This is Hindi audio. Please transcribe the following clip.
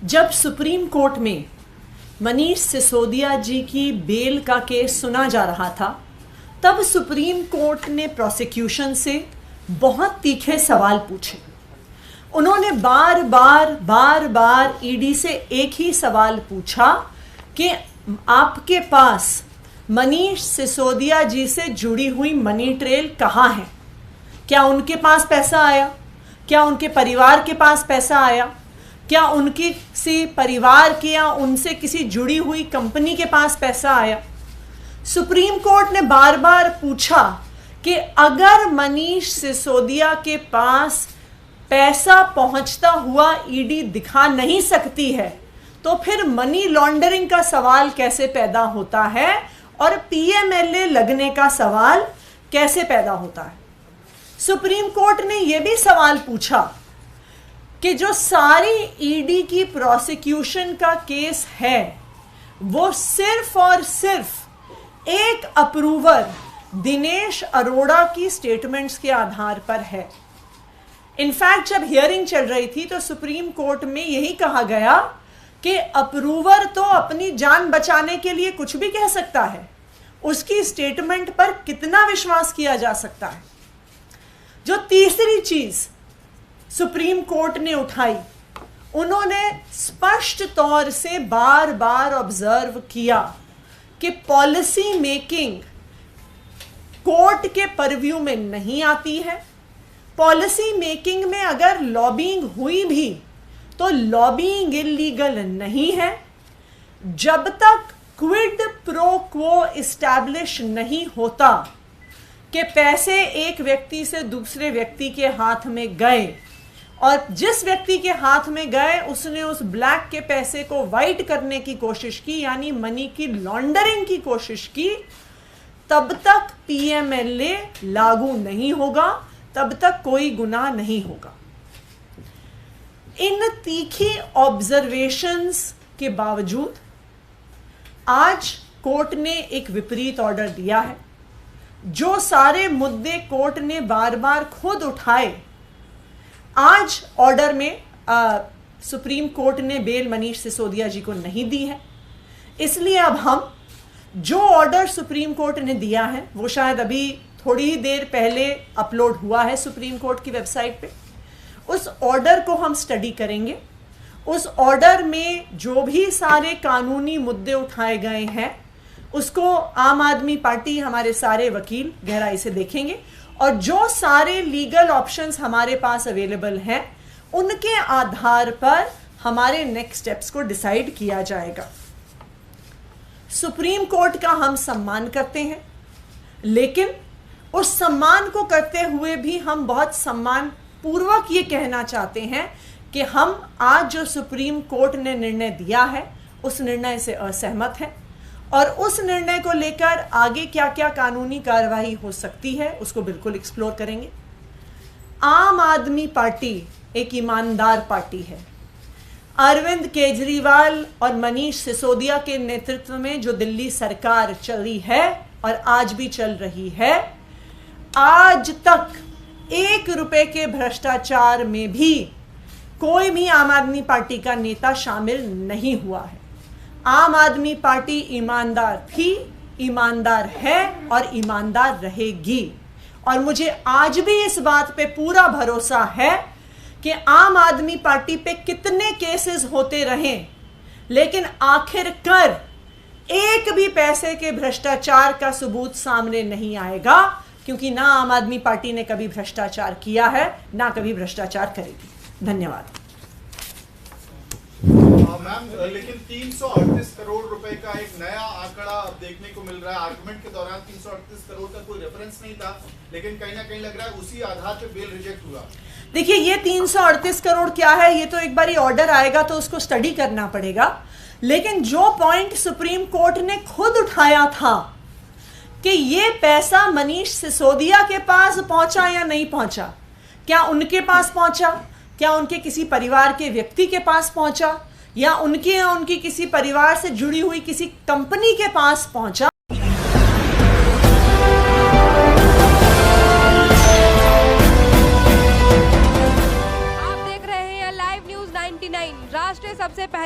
जब सुप्रीम कोर्ट में मनीष सिसोदिया जी की बेल का केस सुना जा रहा था, तब सुप्रीम कोर्ट ने प्रोसिक्यूशन से बहुत तीखे सवाल पूछे। उन्होंने बार बार ईडी से एक ही सवाल पूछा कि आपके पास मनीष सिसोदिया जी से जुड़ी हुई मनी ट्रेल कहाँ है? क्या उनके पास पैसा आया? क्या उनके परिवार के पास पैसा आया? क्या उनके किसी परिवार के या उनसे किसी जुड़ी हुई कंपनी के पास पैसा आया? सुप्रीम कोर्ट ने बार बार पूछा कि अगर मनीष सिसोदिया के पास पैसा पहुंचता हुआ ईडी दिखा नहीं सकती है तो फिर मनी लॉन्ड्रिंग का सवाल कैसे पैदा होता है और पीएमएलए लगने का सवाल कैसे पैदा होता है? सुप्रीम कोर्ट ने यह भी सवाल पूछा कि जो सारी ईडी की प्रोसिक्यूशन का केस है वो सिर्फ और सिर्फ एक अप्रूवर दिनेश अरोड़ा की स्टेटमेंट्स के आधार पर है। इनफैक्ट जब हियरिंग चल रही थी तो सुप्रीम कोर्ट में यही कहा गया कि अप्रूवर तो अपनी जान बचाने के लिए कुछ भी कह सकता है, उसकी स्टेटमेंट पर कितना विश्वास किया जा सकता है। जो तीसरी चीज सुप्रीम कोर्ट ने उठाई, उन्होंने स्पष्ट तौर से बार बार ऑब्जर्व किया कि पॉलिसी मेकिंग कोर्ट के परव्यू में नहीं आती है। पॉलिसी मेकिंग में अगर लॉबिंग हुई भी तो लॉबिंग इलीगल नहीं है जब तक क्विड प्रो क्वो इस्टेब्लिश नहीं होता कि पैसे एक व्यक्ति से दूसरे व्यक्ति के हाथ में गए और जिस व्यक्ति के हाथ में गए उसने उस ब्लैक के पैसे को वाइट करने की कोशिश की, यानी मनी की लॉन्ड्रिंग की कोशिश की, तब तक पीएमएलए लागू नहीं होगा, तब तक कोई गुनाह नहीं होगा। इन तीखी ऑब्जर्वेशंस के बावजूद आज कोर्ट ने एक विपरीत ऑर्डर दिया है। जो सारे मुद्दे कोर्ट ने बार बार खुद उठाए, आज ऑर्डर में सुप्रीम कोर्ट ने बेल मनीष सिसोदिया जी को नहीं दी है। इसलिए अब हम जो ऑर्डर सुप्रीम कोर्ट ने दिया है वो शायद अभी थोड़ी ही देर पहले अपलोड हुआ है सुप्रीम कोर्ट की वेबसाइट पे, उस ऑर्डर को हम स्टडी करेंगे। उस ऑर्डर में जो भी सारे कानूनी मुद्दे उठाए गए हैं उसको आम आदमी पार्टी, हमारे सारे वकील गहराई से देखेंगे और जो सारे लीगल ऑप्शंस हमारे पास अवेलेबल हैं उनके आधार पर हमारे नेक्स्ट स्टेप्स को डिसाइड किया जाएगा। सुप्रीम कोर्ट का हम सम्मान करते हैं, लेकिन उस सम्मान को करते हुए भी हम बहुत सम्मान पूर्वक ये कहना चाहते हैं कि हम आज जो सुप्रीम कोर्ट ने निर्णय दिया है उस निर्णय से असहमत हैं और उस निर्णय को लेकर आगे क्या क्या कानूनी कार्रवाई हो सकती है उसको बिल्कुल एक्सप्लोर करेंगे। आम आदमी पार्टी एक ईमानदार पार्टी है। अरविंद केजरीवाल और मनीष सिसोदिया के नेतृत्व में जो दिल्ली सरकार चली है और आज भी चल रही है, आज तक 1 रुपए के भ्रष्टाचार में भी कोई भी आम आदमी पार्टी का नेता शामिल नहीं हुआ है। आम आदमी पार्टी ईमानदार थी, ईमानदार है और ईमानदार रहेगी। और मुझे आज भी इस बात पे पूरा भरोसा है कि आम आदमी पार्टी पे कितने केसेस होते रहें, लेकिन आखिरकार एक भी पैसे के भ्रष्टाचार का सबूत सामने नहीं आएगा, क्योंकि ना आम आदमी पार्टी ने कभी भ्रष्टाचार किया है ना कभी भ्रष्टाचार करेगी। धन्यवाद। मैम, लेकिन 338 करोड़ रुपए का एक नया आंकड़ा अब देखने को मिल रहा है। आर्गुमेंट के दौरान 338 करोड़ का कोई रेफरेंस नहीं था, लेकिन कहीं ना कहीं लग रहा है उसी आधार पे बेल रिजेक्ट हुआ। देखिए, ये 338 करोड़ क्या है, ये तो एक बारी ऑर्डर आएगा तो उसको स्टडी करना पड़ेगा। लेकिन जो पॉइंट सुप्रीम कोर्ट ने खुद उठाया था कि ये पैसा मनीष सिसोदिया के पास पहुंचा या नहीं पहुंचा, क्या उनके पास पहुंचा, क्या उनके किसी परिवार के व्यक्ति के पास पहुंचा, या उनकी किसी परिवार से जुड़ी हुई किसी कंपनी के पास पहुंचा, आप देख रहे हैं लाइव न्यूज 9 99 राष्ट्र सबसे पहले।